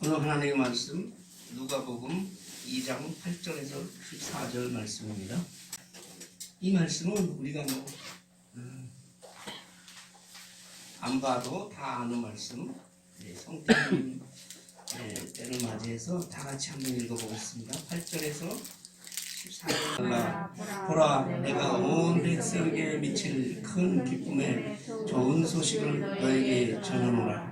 오늘 하나님의 말씀 누가복음 2장 8절에서 14절 말씀입니다. 이 말씀은 우리가 안 봐도 다 아는 말씀, 성태님 때를 맞이해서 다 같이 한번 읽어보겠습니다. 8절에서 14절. 보라, 내가 온 백성에게 미칠 큰 기쁨의 좋은 소식을 너에게 전하노라.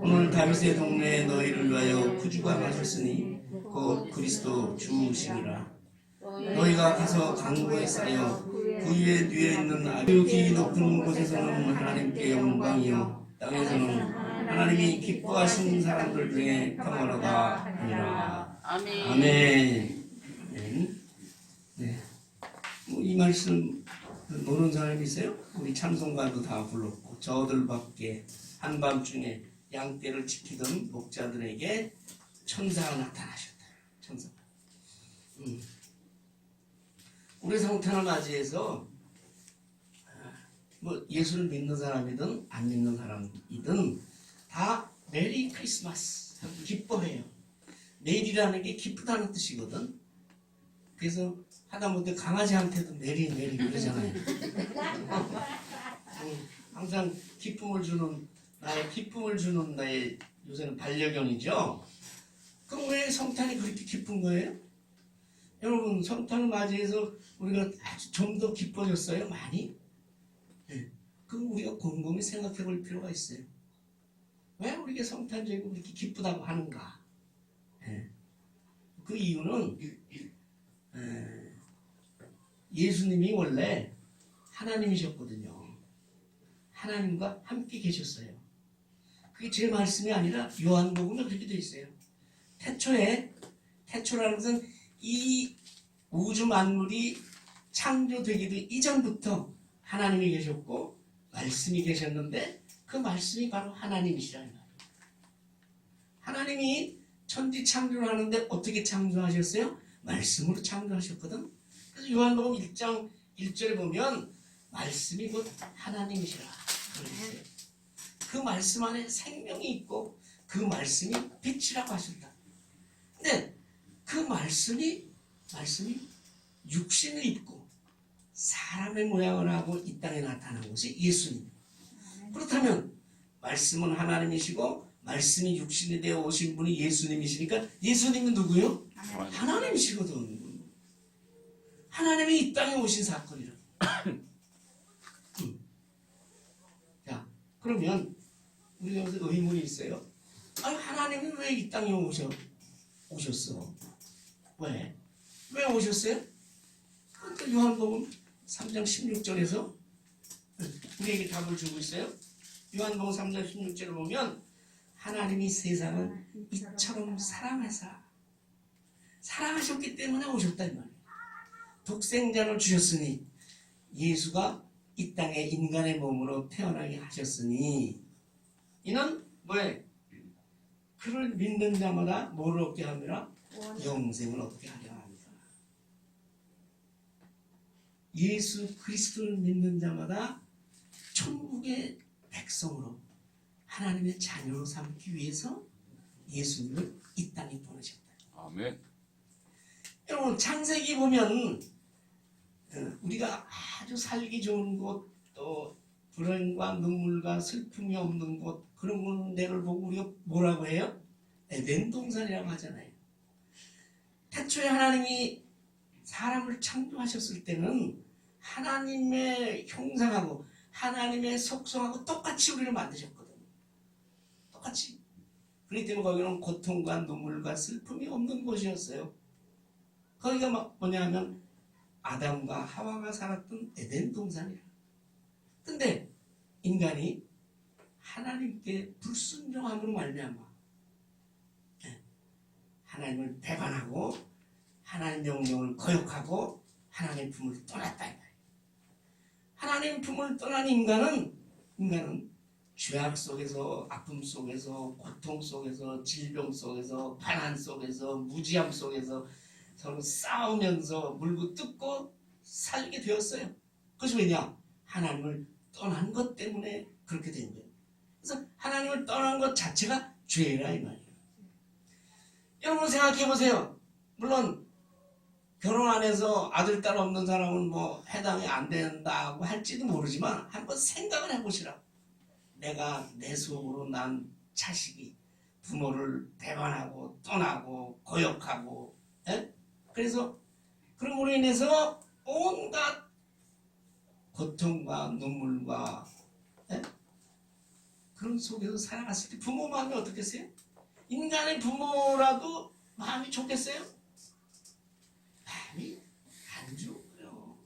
오늘 다윗의 동네에 너희를 위하여 구주가 나셨으니 곧 그리스도 주시니라. 너희가 가서 강보에 쌓여 그 위에 누워 있는 아주 기 높은 곳에서는 하나님께 영광이요 땅에서는 하나님이 기뻐하신 사람들 중에 평화로다 하니라. 아멘. 아멘. 네. 이 말씀 모르는 사람이 있어요? 우리 찬송가도 다 불렀고 저들밖에 한밤중에 양떼를 지키던 목자들에게 천사가 나타나셨다. 천사. 우리 성탄을 맞이해서 뭐 예수를 믿는 사람이든 안 믿는 사람이든 다 메리 크리스마스 기뻐해요. 메리라는 게 기쁘다는 뜻이거든. 그래서 하다못해 강아지한테도 메리 그러잖아요. 항상 기쁨을 주는 나의 요새는 반려견이죠. 그럼 왜 성탄이 그렇게 기쁜 거예요? 여러분, 성탄을 맞이해서 우리가 아주 좀 더 기뻐졌어요? 많이? 네. 그럼 우리가 곰곰이 생각해 볼 필요가 있어요. 왜 우리가 성탄절이 그렇게 기쁘다고 하는가? 네. 그 이유는 예수님이 원래 하나님이셨거든요. 하나님과 함께 계셨어요. 그게 제 말씀이 아니라 요한복음에 그렇게 되어 있어요. 태초라는 것은 이 우주 만물이 창조되기도 이전부터 하나님이 계셨고 말씀이 계셨는데 그 말씀이 바로 하나님이시라는 거예요. 하나님이 천지 창조를 하는데 어떻게 창조하셨어요? 말씀으로 창조하셨거든. 그래서 요한복음 1장 1절에 보면 말씀이 곧 하나님이시라 그랬어요. 그 말씀 안에 생명이 있고 그 말씀이 빛이라고 하신다. 근데 그 말씀이 육신을 입고 사람의 모양을 하고 이 땅에 나타난 것이 예수님. 그렇다면 말씀은 하나님이시고 말씀이 육신이 되어 오신 분이 예수님이시니까 예수님은 누구요? 하나님이시거든. 하나님이 이 땅에 오신 사건이라. 자, 그러면 우리가 여기서 의문이 있어요. 아니, 하나님은 왜 이 땅에 오셨어? 왜 오셨어요? 그러니까 요한복음 3장 16절에서 우리에게 답을 주고 있어요. 요한복음 3장 16절을 보면 하나님이 세상을 이처럼 사랑하셨기 때문에 오셨다 이 말이에요. 독생자를 주셨으니 예수가 이 땅에 인간의 몸으로 태어나게 하셨으니 이는 뭐예요? 그를 믿는 자마다 뭐를 얻게 하느라? 영생을 얻게 하려 합니다. 예수 그리스도를 믿는 자마다 천국의 백성으로 하나님의 자녀로 삼기 위해서 예수님을 이 땅에 보내셨다. 아멘. 여러분, 창세기 보면 우리가 아주 살기 좋은 곳, 또 불행과 눈물과 슬픔이 없는 곳, 그런 데를 보고 우리가 뭐라고 해요? 에덴 동산이라고 하잖아요. 태초에 하나님이 사람을 창조하셨을 때는 하나님의 형상하고 하나님의 속성하고 똑같이 우리를 만드셨거든요. 똑같이. 그렇기 때문에 거기는 고통과 눈물과 슬픔이 없는 곳이었어요. 거기가 뭐냐면 아담과 하와가 살았던 에덴 동산이라. 근데 인간이 하나님께 불순종함으로 말미암아 하나님을 배반하고 하나님 명령을 거역하고 하나님 품을 떠났다 이 말이에요. 하나님 품을 떠난 인간은 죄악 속에서, 아픔 속에서, 고통 속에서, 질병 속에서, 가난 속에서, 무지함 속에서 서로 싸우면서 물고 뜯고 살게 되었어요. 그것이 왜냐? 하나님을 떠난 것 때문에 그렇게 된 거예요. 그래서 하나님을 떠난 것 자체가 죄라 이 말이에요. 여러분 생각해 보세요. 물론 결혼 안 해서 아들, 딸 없는 사람은 뭐 해당이 안 된다고 할지도 모르지만 한번 생각을 해보시라. 내가 내 속으로 난 자식이 부모를 배반하고 떠나고 고역하고, 에? 그래서 그럼으로 인해서 온갖 고통과 눈물과, 에? 그런 속에서 살아갔을 때 부모 마음이 어떻겠어요? 인간의 부모라도 마음이 좋겠어요? 마음이 안 좋고요.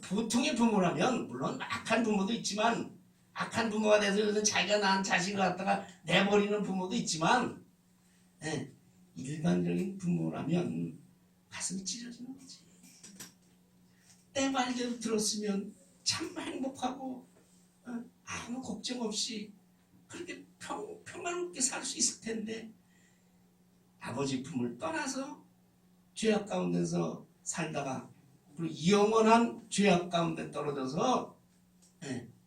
보통의 부모라면 물론 악한 부모도 있지만, 악한 부모가 돼서 요즘 자기가 낳은 자식을 갖다가 내버리는 부모도 있지만, 예, 일반적인 부모라면 가슴이 찢어지는 거지. 내 말대로 들었으면 참 행복하고, 아무 걱정 없이 그렇게 평화롭게 살 수 있을 텐데, 아버지 품을 떠나서 죄악 가운데서 살다가 그리고 영원한 죄악 가운데 떨어져서,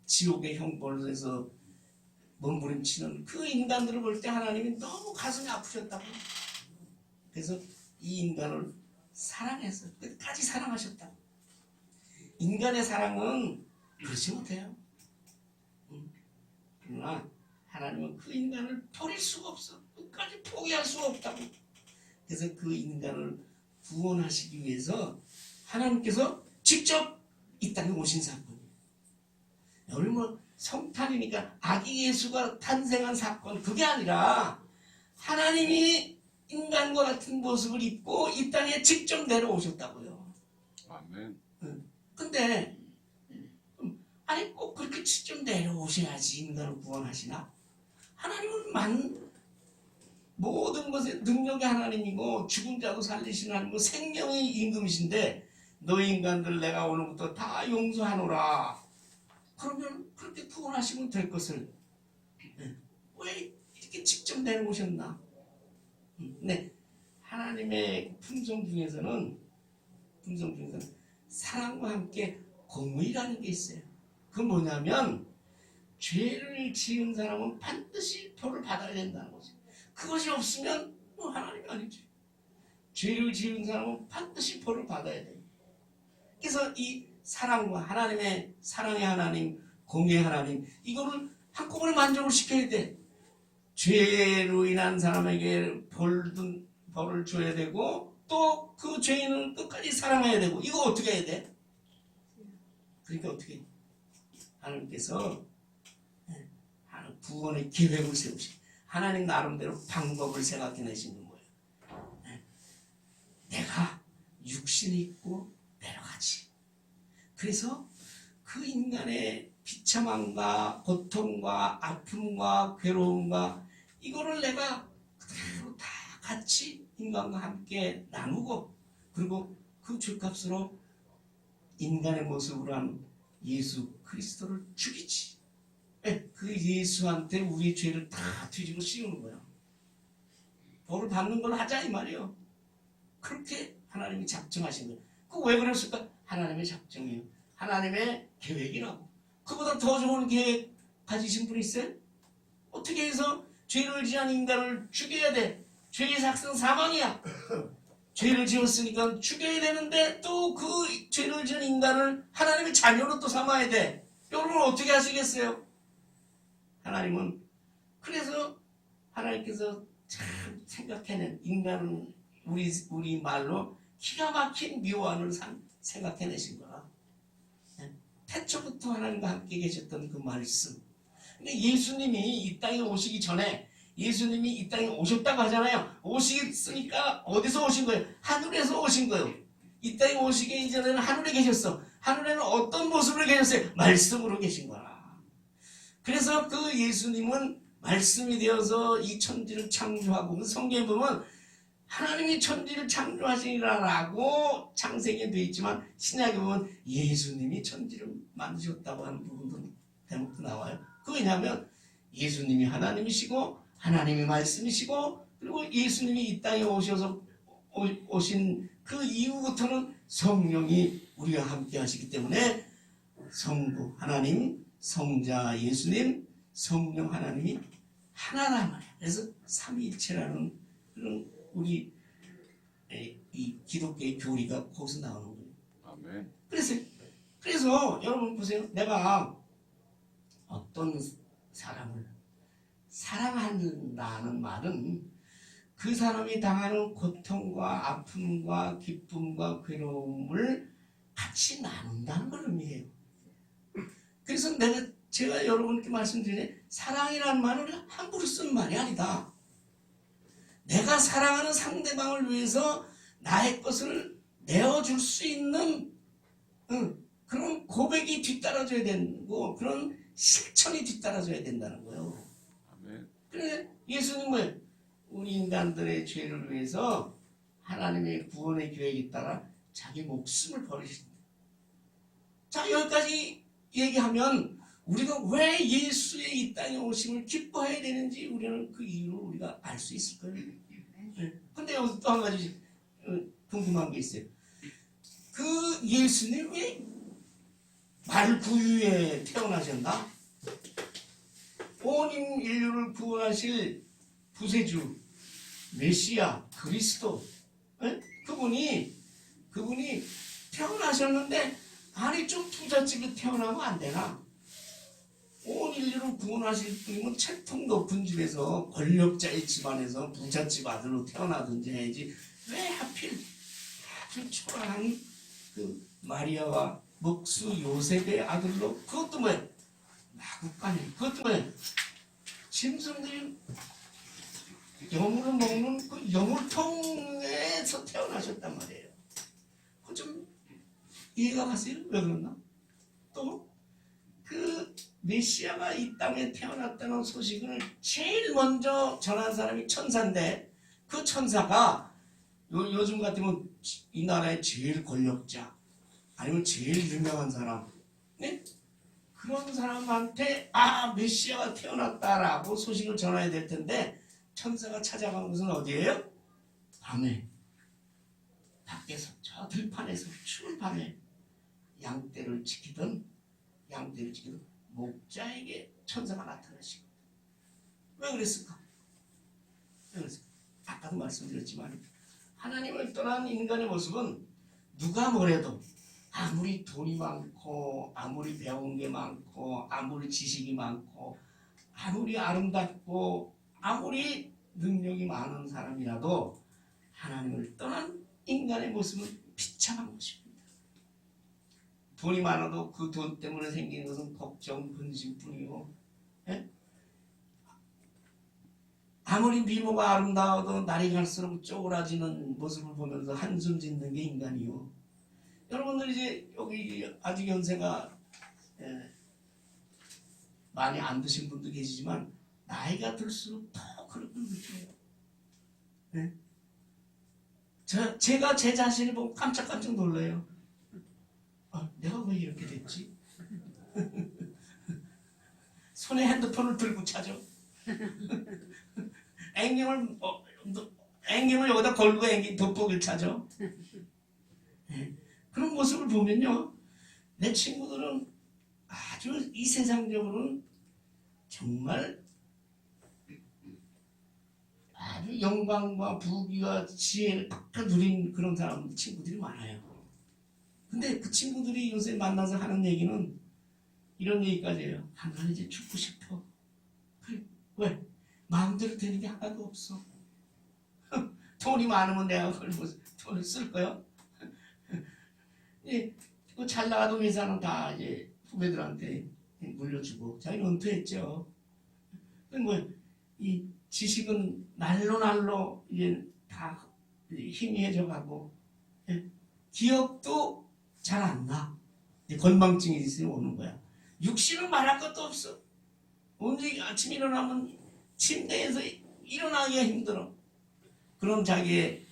지옥의 형벌에서 몸부림치는 그 인간들을 볼 때 하나님이 너무 가슴이 아프셨다고. 그래서 이 인간을 사랑해서 끝까지 사랑하셨다고. 인간의 사랑은 그렇지 못해요. 그러나 하나님은 그 인간을 버릴 수가 없어. 끝까지 포기할 수가 없다고. 그래서 그 인간을 구원하시기 위해서 하나님께서 직접 이 땅에 오신 사건이에요. 오늘 뭐 성탄이니까 아기 예수가 탄생한 사건, 그게 아니라 하나님이 인간과 같은 모습을 입고 이 땅에 직접 내려오셨다고요. 아멘. 근데 아니 꼭 그렇게 직접 내려오셔야지 인간을 구원하시나? 하나님은 모든 것에 능력의 하나님이고 죽은 자도 살리시는 하나님이고 생명의 임금이신데, 너희 인간들 내가 오늘부터 다 용서하노라. 그러면 그렇게 구원하시면 될 것을 왜 이렇게 직접 내려오셨나? 네, 하나님의 품성 중에서는 사랑과 함께 공의라는 게 있어요. 그건 뭐냐면 죄를 지은 사람은 반드시 벌을 받아야 된다는 거죠. 그것이 없으면 하나님이 아니지. 죄를 지은 사람은 반드시 벌을 받아야 돼요. 그래서 이 사랑과 하나님의 사랑의 하나님, 공의의 하나님, 이거를 한꺼번에 만족을 시켜야 돼. 죄로 인한 사람에게 벌을 줘야 되고, 또 그 죄인은 끝까지 사랑해야 되고, 이거 어떻게 해야 돼? 그러니까 어떻게? 하나님께서 구원의 계획을 세우시. 하나님 나름대로 방법을 생각해내시는 거예요. 내가 육신이 있고 내려가지. 그래서 그 인간의 비참함과 고통과 아픔과 괴로움과 이거를 내가 그대로 다 같이 인간과 함께 나누고, 그리고 그 죄값으로 인간의 모습으로 한 예수 그리스도를 죽이지. 그 예수한테 우리 죄를 다 뒤집어 씌우는 거야. 벌을 받는 걸 하자 이 말이에요. 그렇게 하나님이 작정하신 거예요. 그 왜 그랬을까? 하나님의 작정이에요. 하나님의 계획이라고. 그보다 더 좋은 계획 가지신 분이 있어요? 어떻게 해서 죄를 지은 인간을 죽여야 돼? 죄의 삭은 사망이야. 죄를 지었으니까 죽여야 되는데 또 그 죄를 지은 인간을 하나님의 자녀로 또 삼아야 돼. 여러분 어떻게 하시겠어요? 하나님은 그래서 하나님께서 참 생각해낸 인간은 우리 말로 기가 막힌 묘안을 생각해내신 거라. 태초부터 하나님과 함께 계셨던 그 말씀. 근데 예수님이 이 땅에 오시기 전에 예수님이 이 땅에 오셨다고 하잖아요. 오시겠으니까 어디서 오신 거예요? 하늘에서 오신 거예요. 이 땅에 오시기 이전에는 하늘에 계셨어. 하늘에는 어떤 모습으로 계셨어요? 말씀으로 계신 거라. 그래서 그 예수님은 말씀이 되어서 이 천지를 창조하고, 성경에 보면 하나님이 천지를 창조하시리라라고 창세기에 되어 있지만 신약에 보면 예수님이 천지를 만드셨다고 하는 부분도 대목도 나와요. 그 왜냐하면 예수님이 하나님이시고 하나님이 말씀이시고, 그리고 예수님이 이 땅에 오신 그 이후부터는 성령이 우리와 함께 하시기 때문에 성부 하나님, 성자 예수님, 성령 하나님이 하나란 말이에요. 그래서 삼위일체라는 그런 우리 이 기독교의 교리가 거기서 나오는 거예요. 아멘. 그래서 여러분 보세요. 내가 어떤 사람을 사랑한다는 말은 그 사람이 당하는 고통과 아픔과 기쁨과 괴로움을 같이 나눈다는 걸 의미해요. 그래서 제가 여러분께 말씀드리는 사랑이라는 말은 함부로 쓰는 말이 아니다. 내가 사랑하는 상대방을 위해서 나의 것을 내어줄 수 있는 그런 고백이 뒤따라줘야 되고 그런 실천이 뒤따라줘야 된다는 거예요. 아멘. 그래 예수님은 우리 인간들의 죄를 위해서 하나님의 구원의 계획에 따라 자기 목숨을 버리신다. 자, 여기까지 얘기하면 우리가 왜 예수의 이 땅에 오심을 기뻐해야 되는지 우리는 그 이유를 우리가 알 수 있을 거예요. 근데 여기서 또 한 가지 궁금한 게 있어요. 그 예수님 왜 말구유에 태어나셨나? 온 인류를 구원하실 구세주 메시아 그리스도 그분이 태어나셨는데 아니 좀 부잣집에 태어나면 안 되나? 온 인류를 구원하실 분이면 채통 높은 집에서 권력자의 집안에서 부잣집 아들로 태어나든지 해야지 왜 하필 아주 초라한 그 마리아와 목수 요셉의 아들로 그것도 뭐야? 마구간에 그것도 뭐야? 짐승들이 여물을 먹는 그 여물통에서 태어나셨단 말이에요. 그거 좀 이해가 가세요? 왜 그러나? 또 그 메시아가 이 땅에 태어났다는 소식을 제일 먼저 전한 사람이 천사인데 그 천사가 요즘 같으면 이 나라의 제일 권력자 아니면 제일 유명한 사람 그런 사람한테 메시아가 태어났다라고 소식을 전해야 될 텐데 천사가 찾아간 곳은 어디예요? 밤에 밖에서 저 들판에서 추운 밤에 양떼를 지키던 목자에게 천사가 나타나시고 왜 그랬을까? 아까도 말씀드렸지만 하나님을 떠난 인간의 모습은 누가 뭐래도 아무리 돈이 많고 아무리 배운 게 많고 아무리 지식이 많고 아무리 아름답고 아무리 능력이 많은 사람이라도 하나님을 떠난 인간의 모습은 비참한 것입니다. 돈이 많아도 그 돈 때문에 생기는 것은 걱정, 근심뿐이고 아무리 미모가 아름다워도 날이 갈수록 쪼그라지는 모습을 보면서 한숨 짓는 게 인간이요. 여러분들 이제 여기 아직 연세가 많이 안 드신 분도 계시지만 나이가 들수록 더 그런 걸 느껴요. 제가 제 자신을 보고 깜짝깜짝 놀라요. 내가 왜 이렇게 됐지? 손에 핸드폰을 들고 차죠. 앵경을 여기다 걸고 앵기 돋보기를 차죠. 그런 모습을 보면요, 내 친구들은 아주 이 세상적으로는 정말 아주 영광과 부귀와 지혜를 팍팍 누린 그런 사람 친구들이 많아요. 근데 그 친구들이 요새 만나서 하는 얘기는 이런 얘기까지 해요. 난 이제 죽고 싶어. 그래, 왜? 마음대로 되는 게 하나도 없어. 돈이 많으면 내가 그걸 돈을 쓸 거야. 잘 나가던 회사는 다 이제 후배들한테 물려주고 자기는 은퇴했죠. 이 지식은 날로 이제 다 희미해져 가고 기억도 잘 안 나. 건망증이 있으면 오는 거야. 육신은 말할 것도 없어. 오늘 아침 일어나면 침대에서 일어나기가 힘들어. 그런 자기의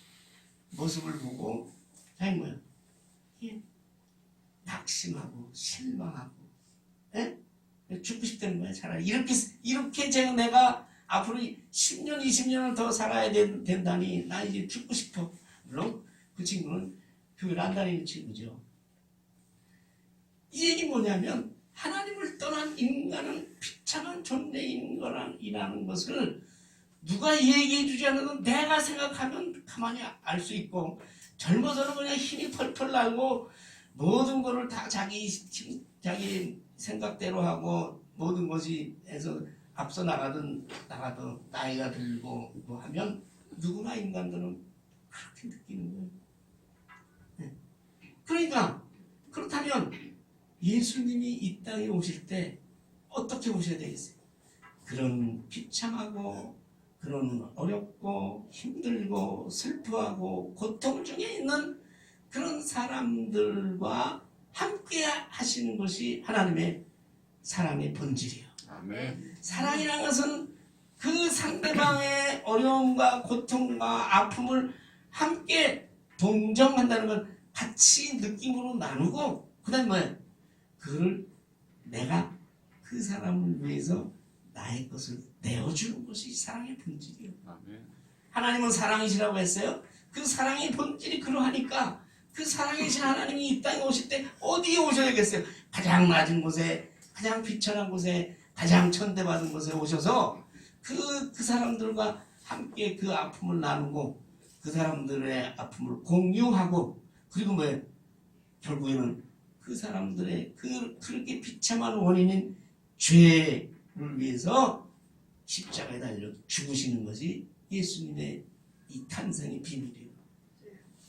모습을 보고 자기 뭐야? 낙심하고 실망하고 죽고 싶다는 거야. 차라리 이렇게 내가 앞으로 10년 20년을 더 살아야 된다니 나 이제 죽고 싶어. 물론 그 친구는 교회를 안 다니는 친구죠. 이 얘기 뭐냐면 하나님을 떠난 인간은 비참한 존재인 거라는 것을 누가 얘기해 주지 않아도 내가 생각하면 가만히 알 수 있고, 젊어서는 그냥 힘이 펄펄 나고 모든 거를 다 자기 생각대로 하고 모든 것이 해서 앞서 나가도 나이가 들고 뭐 하면 누구나 인간들은 그렇게 느끼는 거예요. 네. 그러니까 그렇다면 예수님이 이 땅에 오실 때 어떻게 오셔야 되겠어요? 그런 비참하고 그런 어렵고 힘들고 슬퍼하고 고통 중에 있는 그런 사람들과 함께 하시는 것이 하나님의 사랑의 본질이에요. 아멘. 사랑이라는 것은 그 상대방의 어려움과 고통과 아픔을 함께 동정한다는 걸 같이 느낌으로 나누고, 그 다음에 뭐예요? 그걸 내가 그 사람을 위해서 나의 것을 내어주는 것이 사랑의 본질이에요. 아멘. 하나님은 사랑이시라고 했어요. 그 사랑의 본질이 그러하니까 그 사랑이신 하나님이 이 땅에 오실 때 어디에 오셔야겠어요? 가장 낮은 곳에, 가장 비천한 곳에, 가장 천대받은 곳에 오셔서 그 사람들과 함께 그 아픔을 나누고 그 사람들의 아픔을 공유하고, 그리고 뭐예요? 결국에는 그 사람들의 그렇게 비참한 원인인 죄를 위해서 십자가에 달려 죽으시는 것이 예수님의 이 탄생의 비밀이에요.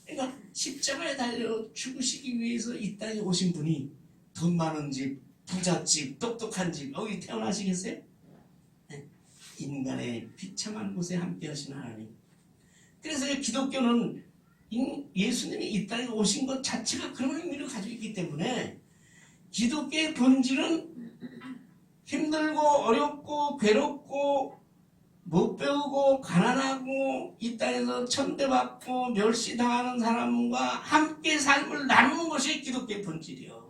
그러니까 십자가에 달려 죽으시기 위해서 이 땅에 오신 분이 돈 많은 집, 부잣집, 똑똑한 집 여기 태어나시겠어요? 네. 인간의 비참한 곳에 함께 하신 하나님. 그래서 기독교는 예수님이 이 땅에 오신 것 자체가 그런 의미를 가지고 있기 때문에 기독교의 본질은 힘들고 어렵고 괴롭고 못 배우고 가난하고 이 땅에서 천대받고 멸시당하는 사람과 함께 삶을 나누는 것이 기독교의 본질이요.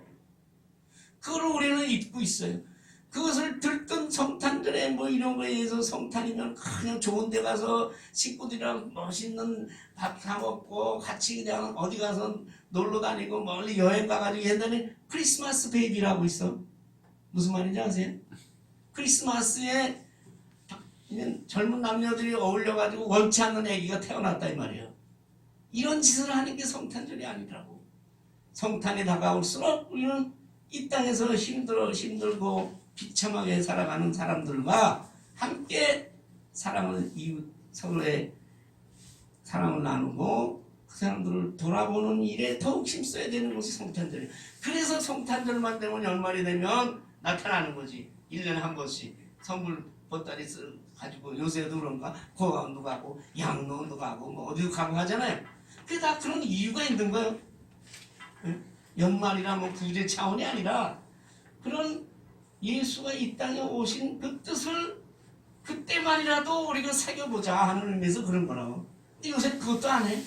그걸 우리는 잊고 있어요. 그것을 들뜬 성탄절에 뭐 이런 거에 의해서 성탄이면 그냥 좋은 데 가서 식구들이랑 멋있는 밥 사 먹고 같이 그냥 어디 가서 놀러 다니고 멀리 여행 가가지고 옛날에 크리스마스 베이비라고 있어. 무슨 말인지 아세요? 크리스마스에 젊은 남녀들이 어울려가지고 원치 않는 아기가 태어났다 이 말이에요. 이런 짓을 하는 게 성탄절이 아니라고. 성탄이 다가올수록 우리는 이 땅에서 힘들고 비참하게 살아가는 사람들과 함께 서로의 사랑을 나누고 그 사람들을 돌아보는 일에 더욱 힘써야 되는 것이 성탄절이에요. 그래서 성탄절만 되면 연말이 되면 나타나는 거지. 1년에 한 번씩 선물 보따리 가지고, 요새도 그런가 고아원도 가고 양로원도 가고 뭐 어디도 가고 하잖아요. 그게 다 그런 이유가 있는 거예요. 연말이라 뭐 구제 차원이 아니라 그런 예수가 이 땅에 오신 그 뜻을 그때만이라도 우리가 새겨보자 하는 의미에서 그런 거라고. 근데 요새 그것도 안 해.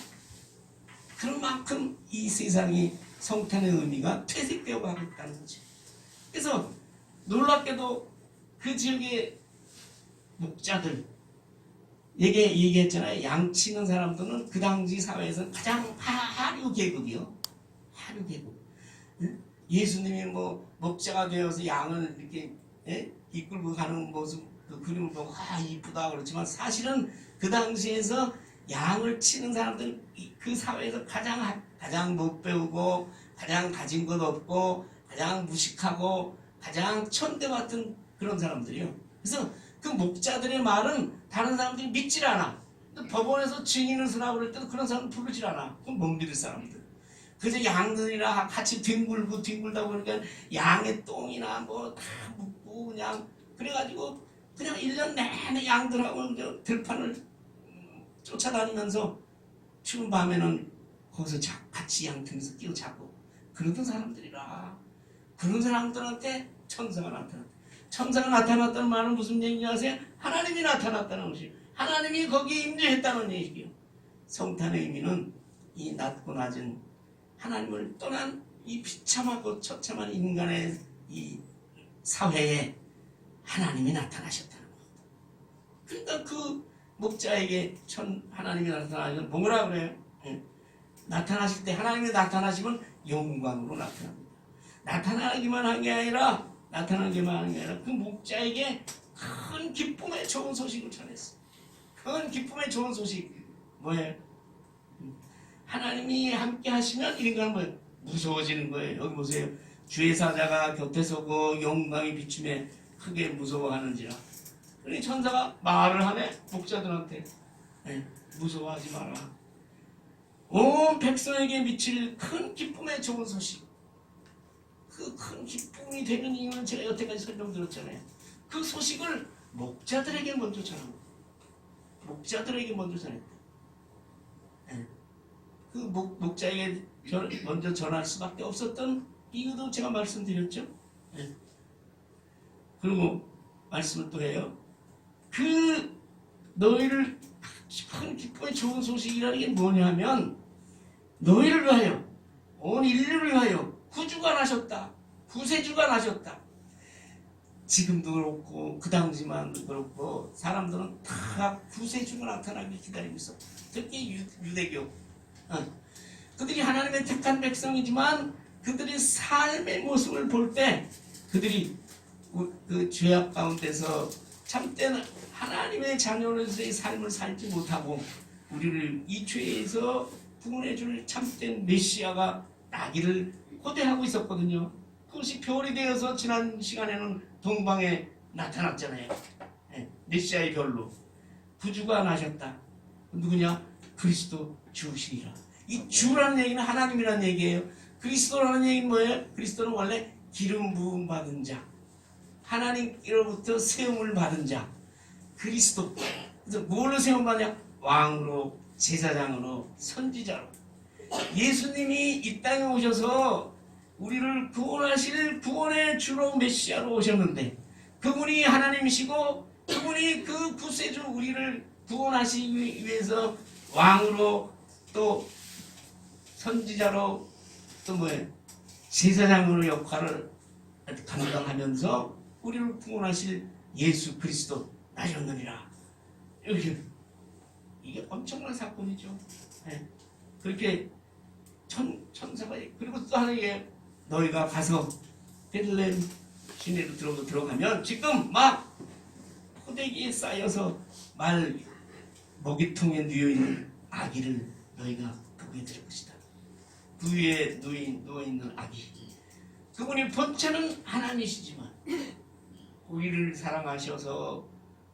그런 만큼 이 세상이 성탄의 의미가 퇴색되어 가고 있다는 거지. 그래서 놀랍게도 그 지역의 목자들, 얘기했잖아요. 양 치는 사람들은 그 당시 사회에서 가장 하류 계급이요. 하류 계급. 예수님이 뭐 목자가 되어서 양을 이렇게 이끌고 가는 모습, 그 그림을 보고 이쁘다 그렇지만 사실은 그 당시에서 양을 치는 사람들은 그 사회에서 가장 못 배우고 가장 가진 것 없고 가장 무식하고 가장 천대받던 그런 사람들이요. 그래서 그 목자들의 말은 다른 사람들이 믿질 않아. 법원에서 증인을 서라고 그럴 때도 그런 사람 부르질 않아. 그건 못 믿을 사람들. 그저 양들이랑 같이 뒹굴다 보니까 양의 똥이나 뭐 다 묻고 그냥 그래가지고 그냥 1년 내내 양들하고 들판을 쫓아다니면서 추운 밤에는 거기서 같이 양틈에서 끼고 자고 그러던 사람들이라. 그런 사람들한테 천사가 나타났다. 천사가 나타났다는 말은 무슨 얘기인지 아세요? 하나님이 나타났다는 것이에요. 하나님이 거기에 임재했다는 얘기예요. 성탄의 의미는 이 낮고 낮은 하나님을 떠난 이 비참하고 처참한 인간의 이 사회에 하나님이 나타나셨다는 겁니다. 그러니까 그 목자에게 하나님이 나타나시면 뭐라 그래요? 나타나실 때 하나님이 나타나시면 영광으로 나타납니다. 나타나기만 한 게 아니라 그 목자에게 큰 기쁨의 좋은 소식을 전했어요. 그건 기쁨의 좋은 소식. 뭐예요? 하나님이 함께 하시면 인간은 뭐 무서워지는 거예요. 여기 보세요. 주의 사자가 곁에 서고 영광의 비춤에 크게 무서워하는지라. 그러니 천사가 말을 하네 목자들한테. 무서워하지 마라. 온 백성에게 미칠 큰 기쁨의 좋은 소식. 그 큰 기쁨이 되는 이유는 제가 여태까지 설명드렸잖아요. 그 소식을 목자들에게 먼저 전합니다. 목자들에게 먼저 전했다. 그 목자에게 먼저 전할 수밖에 없었던 이유도 제가 말씀드렸죠. 그리고 말씀을 또 해요. 그 너희를 큰 기쁨의 좋은 소식이라는 게 뭐냐면 너희를 위하여 온 인류를 위하여 구주가 나셨다. 구세주가 나셨다. 지금도 그렇고 그 당시만 그렇고 사람들은 다 구세주가 나타나길 기다리고 있어. 특히 유대교. 그들이 하나님의 택한 백성이지만 그들이 삶의 모습을 볼 때 그들이 그 죄악 가운데서 참된 하나님의 자녀로서의 삶을 살지 못하고 우리를 이 죄에서 구원해 줄 참된 메시아가 나기를 고대하고 있었거든요. 그것이 별이 되어서 지난 시간에는 동방에 나타났잖아요. 메시아의 별로 구주가 나셨다. 누구냐? 그리스도 주시리라. 이 주라는 얘기는 하나님이라는 얘기예요. 그리스도라는 얘기는 뭐예요? 그리스도는 원래 기름 부음 받은 자, 하나님께로부터 세움을 받은 자, 그리스도. 그래서 뭘로 세움 받냐? 왕으로, 제사장으로, 선지자로. 예수님이 이 땅에 오셔서 우리를 구원하실 구원의 주로 메시아로 오셨는데 그분이 하나님이시고 그분이 그 구세주 우리를 구원하시기 위해서 왕으로 또 선지자로 또 뭐예요? 제사장으로 역할을 감당하면서 우리를 구원하실 예수 그리스도 나셨느니라. 이게 엄청난 사건이죠. 그렇게 천사가 그리고 또 하나의 너희가 가서 베들레헴 시내로 들어가면 지금 막 포대기에 쌓여서 말 먹이통에 누워있는 아기를 너희가 보게 될 것이다. 그 위에 누워있는 아기. 그분이 본체는 하나님이시지만 우리를 사랑하셔서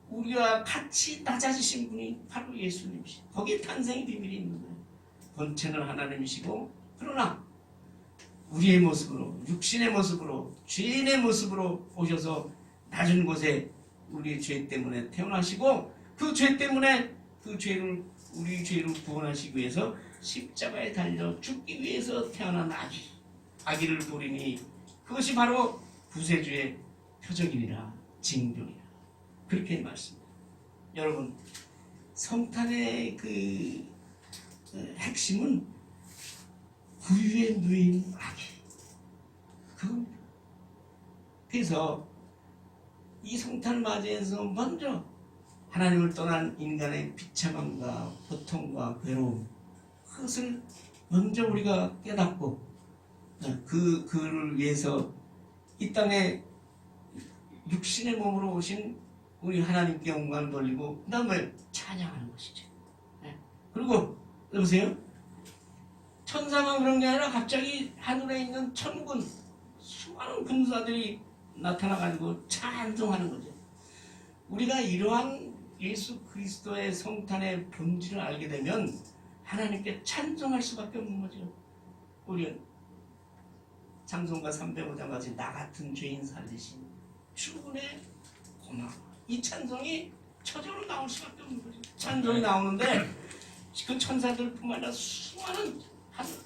우리와 같이 낮아지신 분이 바로 예수님이시. 거기에 탄생의 비밀이 있는 거예요. 본체는 하나님이시고 그러나 우리의 모습으로 육신의 모습으로 죄인의 모습으로 오셔서 낮은 곳에 우리의 죄 때문에 태어나시고 그 죄 때문에 그 죄를 우리 죄를 구원하시기 위해서 십자가에 달려 죽기 위해서 태어난 아기를 보리니 그것이 바로 구세주의 표적이니라 징조니라. 그렇게 말씀합니다. 여러분 성탄의 그 핵심은 구유에 누인 아기. 그겁니다. 그래서 이 성탄을 맞이해서 먼저 하나님을 떠난 인간의 비참함과 고통과 괴로움 그것을 먼저 우리가 깨닫고 그를 위해서 이 땅에 육신의 몸으로 오신 우리 하나님께 영광을 돌리고 그 다음에 찬양하는 것이죠. 그리고 여보세요? 천사만 그런 게 아니라 갑자기 하늘에 있는 천군 수많은 군사들이 나타나가지고 찬송하는 거죠. 우리가 이러한 예수 그리스도의 성탄의 본질을 알게 되면 하나님께 찬송할 수밖에 없는 거죠. 우리는 찬송가 305장 같이 나 같은 죄인 살리신 주군의 고마워. 이 찬송이 저절로 나올 수밖에 없는 거죠. 찬송이 나오는데 그 천사들뿐만 아니라 수많은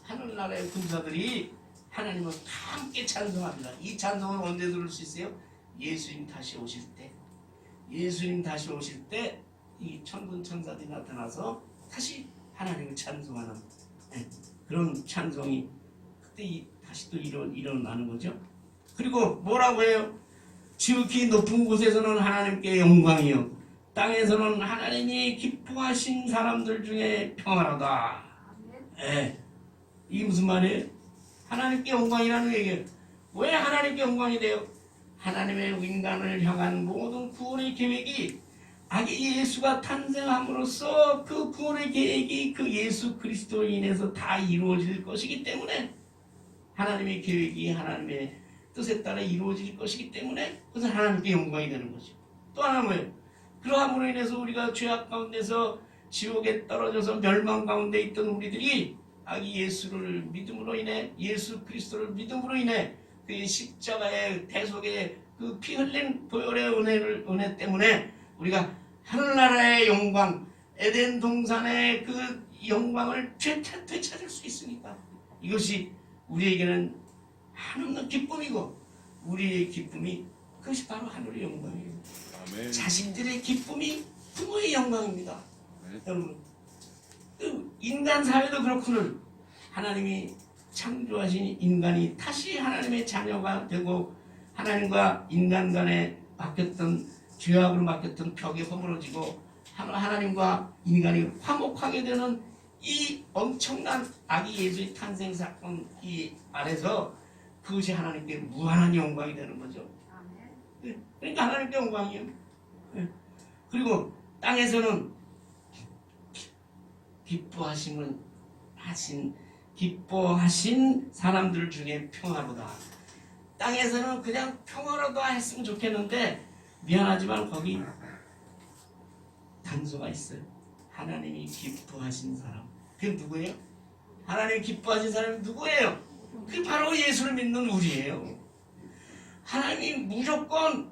하늘나라의 군사들이 하나님을 함께 찬송합니다. 이 찬송은 언제 들을 수 있어요? 예수님 다시 오실 때. 예수님 다시 오실 때 이 천군 천사들이 나타나서 다시 하나님을 찬송하는 그런 찬송이 그때 다시 또 일어나는 거죠. 그리고 뭐라고 해요? 지극히 높은 곳에서는 하나님께 영광이요 땅에서는 하나님이 기뻐하신 사람들 중에 평안하다. 이게 무슨 말이에요? 하나님께 영광이라는 얘기예요. 왜 하나님께 영광이 돼요? 하나님의 인간을 향한 모든 구원의 계획이 아기 예수가 탄생함으로써 그 구원의 계획이 그 예수 그리스도로 인해서 다 이루어질 것이기 때문에 하나님의 계획이 하나님의 뜻에 따라 이루어질 것이기 때문에 그것은 하나님께 영광이 되는 거죠. 또 하나 뭐예요? 그러함으로 인해서 우리가 죄악 가운데서 지옥에 떨어져서 멸망 가운데 있던 우리들이 아기 예수를 믿음으로 인해 예수 그리스도를 믿음으로 인해 그의 십자가의 대속의 그 피 흘린 보혈의 은혜 때문에 우리가 하늘나라의 영광 에덴 동산의 그 영광을 되찾을 수 있으니까 이것이 우리에게는 한없는 기쁨이고 우리의 기쁨이 그것이 바로 하늘의 영광이에요. 아멘. 자식들의 기쁨이 부모의 영광입니다. 아멘. 여러분 인간 사회도 그렇거늘 하나님이 창조하신 인간이 다시 하나님의 자녀가 되고 하나님과 인간 간에 맡겼던 죄악으로 맡겼던 벽이 허물어지고 하나님과 인간이 화목하게 되는 이 엄청난 아기 예수의 탄생 사건 이 안에서 그것이 하나님께 무한한 영광이 되는 거죠. 그러니까 하나님께 영광이에요. 그리고 땅에서는 기뻐하신 사람들 중에 평화보다 땅에서는 그냥 평화로도 했으면 좋겠는데 미안하지만 거기 단서가 있어요. 하나님이 기뻐하신 사람. 그게 누구예요? 하나님이 기뻐하신 사람이 누구예요? 그게 바로 예수를 믿는 우리예요. 하나님이 무조건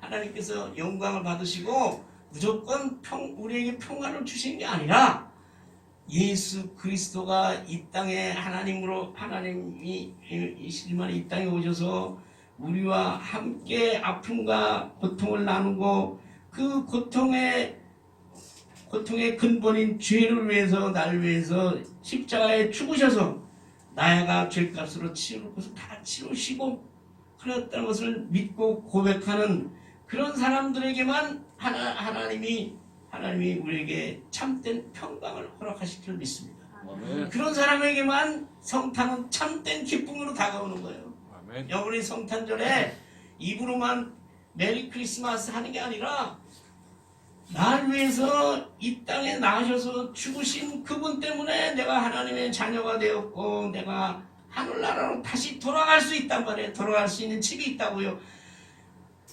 하나님께서 영광을 받으시고 무조건 우리에게 평안을 주신 게 아니라 예수 그리스도가 이 땅에 하나님이 실만 이 땅에 오셔서 우리와 함께 아픔과 고통을 나누고 그 고통의 근본인 죄를 위해서 나를 위해서 십자가에 죽으셔서 나야가 죄값으로 치울 것을 다 치우시고 그랬다는 것을 믿고 고백하는 그런 사람들에게만 하나님이 우리에게 참된 평강을 허락하실 줄 믿습니다. 아멘. 그런 사람에게만 성탄은 참된 기쁨으로 다가오는 거예요. 아멘. 여러분이 성탄절에 입으로만 메리 크리스마스 하는 게 아니라 날 위해서 이 땅에 나가셔서 죽으신 그분 때문에 내가 하나님의 자녀가 되었고 내가 하늘나라로 다시 돌아갈 수 있단 말이에요. 돌아갈 수 있는 집이 있다고요.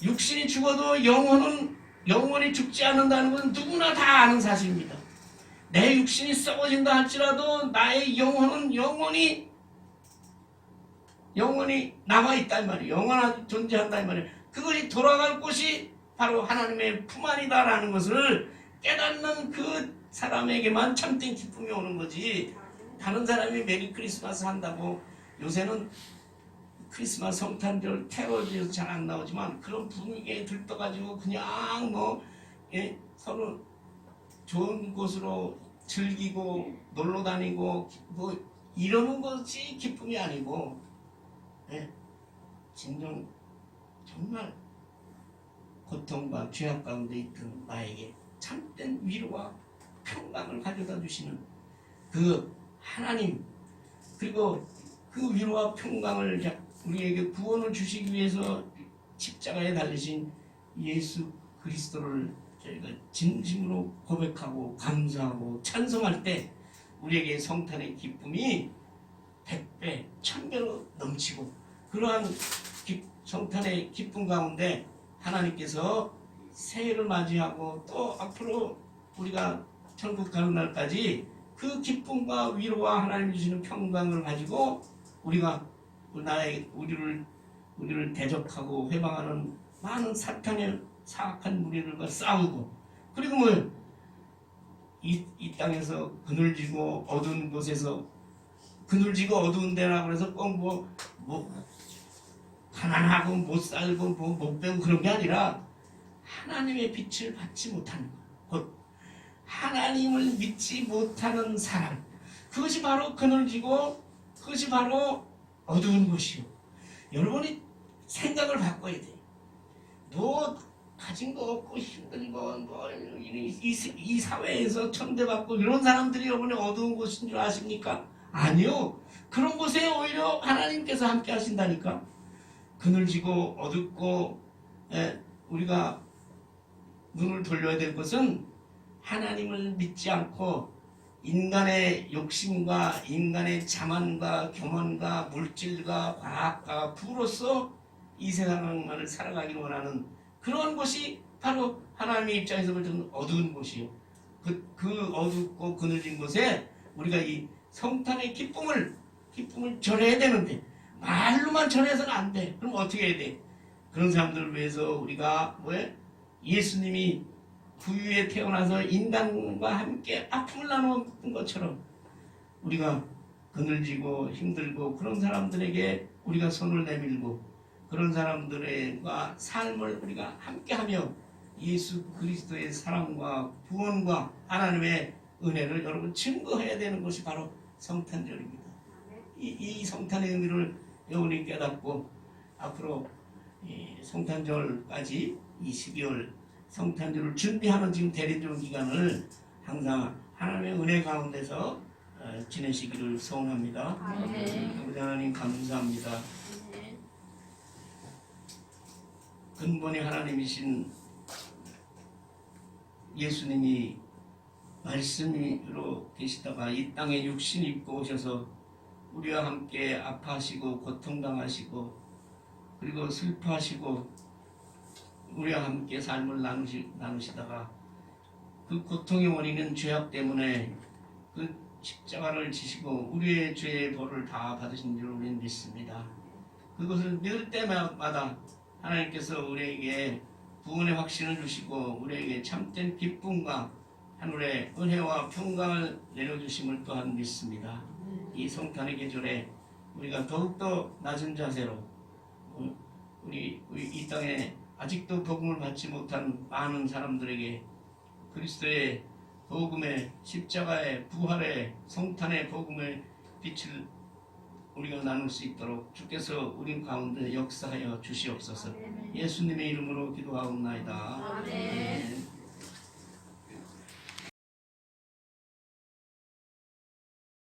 육신이 죽어도 영원히 죽지 않는다는 건 누구나 다 아는 사실입니다. 내 육신이 썩어진다 할지라도 나의 영혼은 영원히 남아있다 이 말이에요. 영원하게 존재한다 이 말이에요. 그것이 돌아갈 곳이 바로 하나님의 품 안이다라는 것을 깨닫는 그 사람에게만 참된 기쁨이 오는 거지. 다른 사람이 메리 크리스마스 한다고 요새는 크리스마스 성탄절 테러지에서 잘 안 나오지만 그런 분위기에 들떠가지고 그냥 서로 좋은 곳으로 즐기고 놀러 다니고 이러는 것이 기쁨이 아니고 진정 정말 고통과 죄악 가운데 있던 나에게 참된 위로와 평강을 가져다 주시는 그 하나님 그리고 그 위로와 평강을 우리에게 구원을 주시기 위해서 십자가에 달리신 예수 그리스도를 저희가 진심으로 고백하고 감사하고 찬송할 때 우리에게 성탄의 기쁨이 100배, 1000배로 넘치고 그러한 성탄의 기쁨 가운데 하나님께서 새해를 맞이하고 또 앞으로 우리가 천국 가는 날까지 그 기쁨과 위로와 하나님이 주시는 평강을 가지고 우리가 우리를 대적하고 회방하는 많은 사탄의 사악한 무리들과 싸우고 그리고 이 땅에서 그늘지고 어두운 곳에서 그늘지고 어두운 데라고 해서 꼭 가난하고 못 살고 못 배우고 그런 게 아니라 하나님의 빛을 받지 못하는 곧 하나님을 믿지 못하는 사람 그것이 바로 그늘지고 그것이 바로 어두운 곳이요. 여러분이 생각을 바꿔야 돼요. 너 가진 거 없고 힘들고 이 사회에서 천대받고 이런 사람들이 여러분의 어두운 곳인 줄 아십니까? 아니요. 그런 곳에 오히려 하나님께서 함께 하신다니까. 그늘지고 어둡고 우리가 눈을 돌려야 될 것은 하나님을 믿지 않고 인간의 욕심과 인간의 자만과 교만과 물질과 과학과 부로서 이 세상을 살아가기를 원하는 그런 것이 바로 하나님의 입장에서 볼 때는 어두운 곳이요. 그 어둡고 그늘진 곳에 우리가 이 성탄의 기쁨을 전해야 되는데 말로만 전해서는 안 돼. 그럼 어떻게 해야 돼? 그런 사람들을 위해서 우리가 예수님이 구유에 태어나서 인간과 함께 아픔을 나누는 것처럼 우리가 그늘지고 힘들고 그런 사람들에게 우리가 손을 내밀고 그런 사람들과 삶을 우리가 함께하며 예수 그리스도의 사랑과 구원과 하나님의 은혜를 여러분 증거해야 되는 것이 바로 성탄절입니다. 이 성탄의 의미를 여러분이 깨닫고 앞으로 성탄절까지 이 12월 성탄절을 준비하는 지금 대리종 기간을 항상 하나님의 은혜 가운데서 지내시기를 소원합니다. 아버지 하나님 감사합니다. 근본의 하나님이신 예수님이 말씀으로 계시다가 이 땅에 육신 입고 오셔서 우리와 함께 아파하시고 고통당하시고 그리고 슬퍼하시고 우리와 함께 삶을 나누시다가 그 고통의 원인은 죄악 때문에 그 십자가를 지시고 우리의 죄의 벌을 다 받으신 줄 우리는 믿습니다. 그것을 믿을 때마다 하나님께서 우리에게 구원의 확신을 주시고 우리에게 참된 기쁨과 하늘의 은혜와 평강을 내려주심을 또한 믿습니다. 이 성탄의 계절에 우리가 더욱더 낮은 자세로 우리 이 땅에 아직도 복음을 받지 못한 많은 사람들에게 그리스도의 복음의 십자가의 부활의 성탄의 복음의 빛을 우리가 나눌 수 있도록 주께서 우리 가운데 역사하여 주시옵소서. 예수님의 이름으로 기도하옵나이다. 아멘.